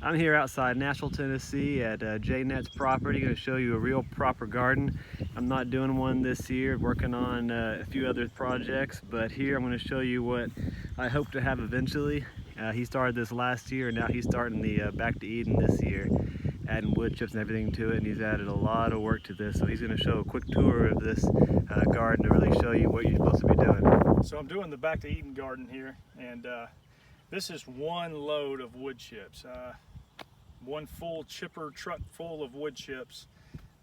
I'm here outside Nashville, Tennessee at J-Net's property. Going to show you a real proper garden. I'm not doing one this year, working on a few other projects, but here I'm going to show you what I hope to have eventually. He started this last year, and now he's starting the Back to Eden this year, adding wood chips and everything to it, and he's added a lot of work to this. So he's going to show a quick tour of this garden to really show you what you're supposed to be doing. So I'm doing the Back to Eden garden here, and this is one load of wood chips. One full chipper truck full of wood chips.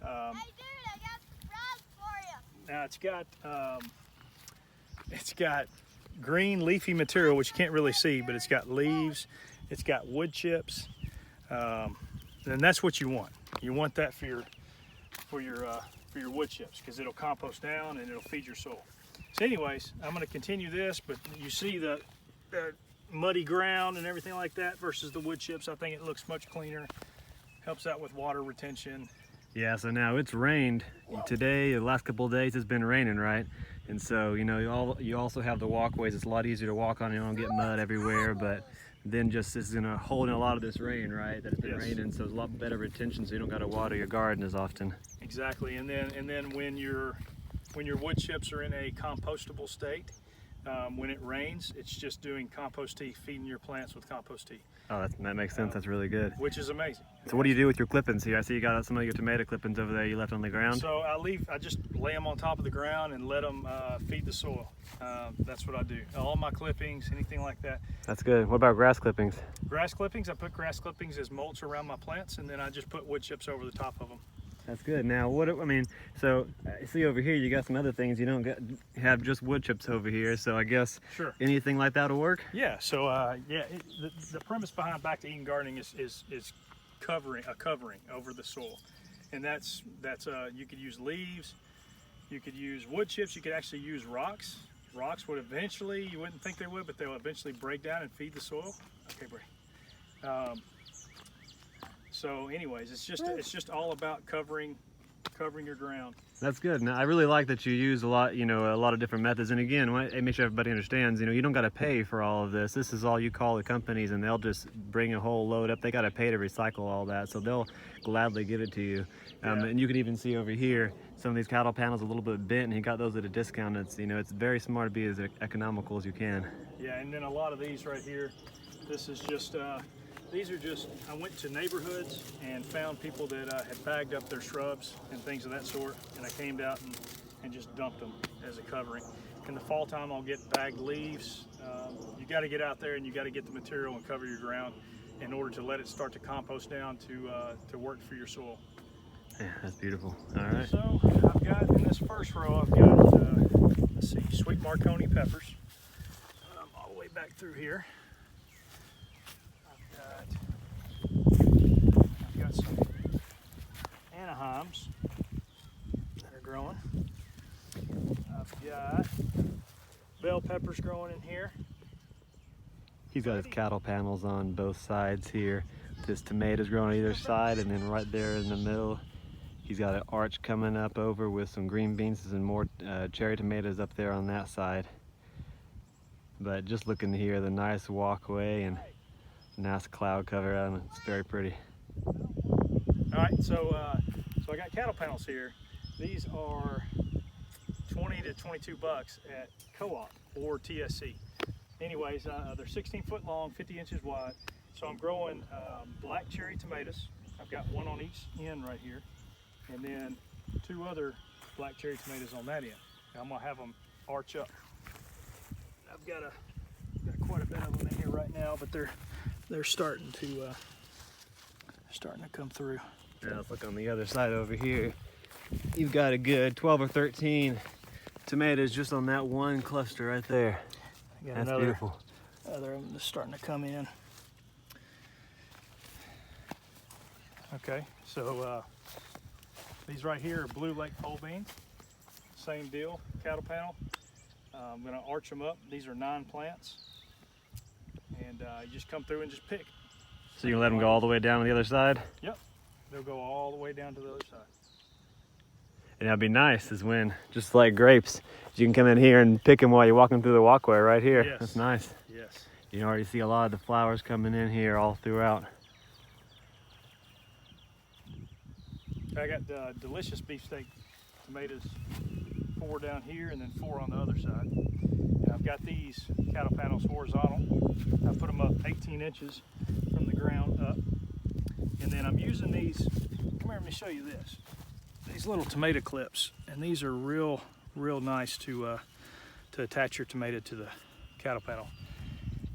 Hey dude, I got surprise for you. Now it's got green leafy material, which you can't really see, but it's got leaves, it's got wood chips, and that's what you want. You want that for your wood chips, because it'll compost down and it'll feed your soil. So anyways, I'm going to continue this, but you see the muddy ground and everything like that versus the wood chips. I think it looks much cleaner, helps out with water retention. Yeah, so now it's rained today. The last couple of days it's been raining, right? And so, you know, you also have the walkways. It's a lot easier to walk on. You don't get mud everywhere, but then just this is gonna hold in a lot of this rain, right? That it's been raining, so it's a lot better retention, so you don't got to water your garden as often. Exactly. And then when your wood chips are in a compostable state, when it rains, it's just doing compost tea, feeding your plants with compost tea. Oh, that makes sense. That's really good. Which is amazing. So what do you do with your clippings here? I see you got some of your tomato clippings over there you left on the ground. So I just lay them on top of the ground and let them feed the soil. That's what I do. All my clippings, anything like that. That's good. What about grass clippings? Grass clippings, I put grass clippings as mulch around my plants, and then I just put wood chips over the top of them. That's good. Now, so I see over here you got some other things. You don't have just wood chips over here, so I guess sure, anything like that will work? Yeah, so the premise behind Back to Eden gardening is covering over the soil. And that's you could use leaves, you could use wood chips, you could actually use rocks. Rocks would eventually, you wouldn't think they would, but they'll eventually break down and feed the soil. Okay, Bray. So anyways, it's just all about covering your ground. That's good. Now I really like that you use a lot of different methods. And again, make sure everybody understands, you don't got to pay for all of this. This is all you call the companies, and they'll just bring a whole load up. They got to pay to recycle all that, so they'll gladly give it to you. And you can even see over here some of these cattle panels a little bit bent, and he got those at a discount. It's very smart to be as economical as you can. Yeah, and then a lot of these right here, this is just these are just, I went to neighborhoods and found people that had bagged up their shrubs and things of that sort, and I came out and just dumped them as a covering. In the fall time, I'll get bagged leaves. You got to get out there and you got to get the material and cover your ground in order to let it start to compost down to work for your soil. Yeah, that's beautiful. All right. So I've got, in this first row, I've got, let's see, sweet Marconi peppers all the way back through here. I've got some Anaheims that are growing. I've got bell peppers growing in here. He's got his cattle panels on both sides here. There's tomatoes growing on either side, and then right there in the middle, he's got an arch coming up over with some green beans and more cherry tomatoes up there on that side. But just looking here, the nice walkway and nice cloud cover, and it's very pretty. All right, so I got cattle panels here. These are 20 to 22 bucks at Co-op or TSC. Anyways, they're 16 foot long, 50 inches wide. So I'm growing black cherry tomatoes. I've got one on each end right here, and then two other black cherry tomatoes on that end. Now I'm gonna have them arch up. I've got quite a bit of them in here right now, but they're starting to come through. Now let's look on the other side over here. You've got a good 12 or 13 tomatoes just on that one cluster right there. That's beautiful. Other of them is starting to come in. Okay, so these right here are Blue Lake pole beans. Same deal, cattle panel. I'm gonna arch them up. These are 9 plants. And you just come through and just pick. So you let them go all the way down to the other side? Yep, they'll go all the way down to the other side. And that'd be nice is when, just like grapes, you can come in here and pick them while you're walking through the walkway right here. Yes. That's nice. Yes. You can already see a lot of the flowers coming in here all throughout. I got delicious beefsteak tomatoes, 4 down here and then 4 on the other side. And I've got these cattle panels horizontal. I put them up 18 inches from the ground up. And then I'm using these, come here, let me show you this. These little tomato clips, and these are real nice to attach your tomato to the cattle panel.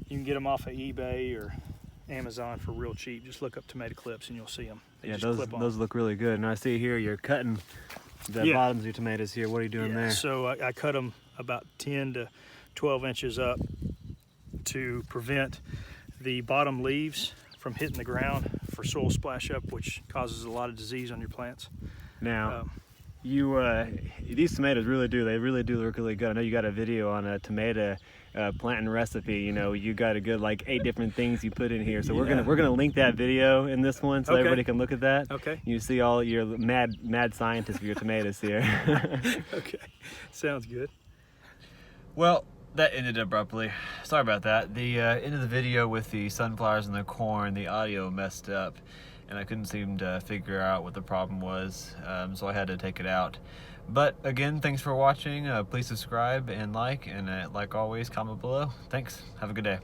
You can get them off of eBay or Amazon for real cheap. Just look up tomato clips and you'll see them. They Yeah, just clip on. those look really good. And I see here you're cutting the bottoms of your tomatoes here. What are you doing there? So I cut them about 10 to 12 inches up to prevent the bottom leaves from hitting the ground for soil splash up, which causes a lot of disease on your plants. Now, these tomatoes really do look really good. I know you got a video on a tomato planting recipe. You know, you got a good like 8 different things you put in here. So we're gonna link that video in this one so everybody can look at that. Okay. You see all your mad scientists for your tomatoes here. Okay, sounds good. Well, that ended abruptly. Sorry about that. The end of the video with the sunflowers and the corn, the audio messed up, and I couldn't seem to figure out what the problem was, so I had to take it out. But again, thanks for watching. Please subscribe and like always, comment below. Thanks. Have a good day.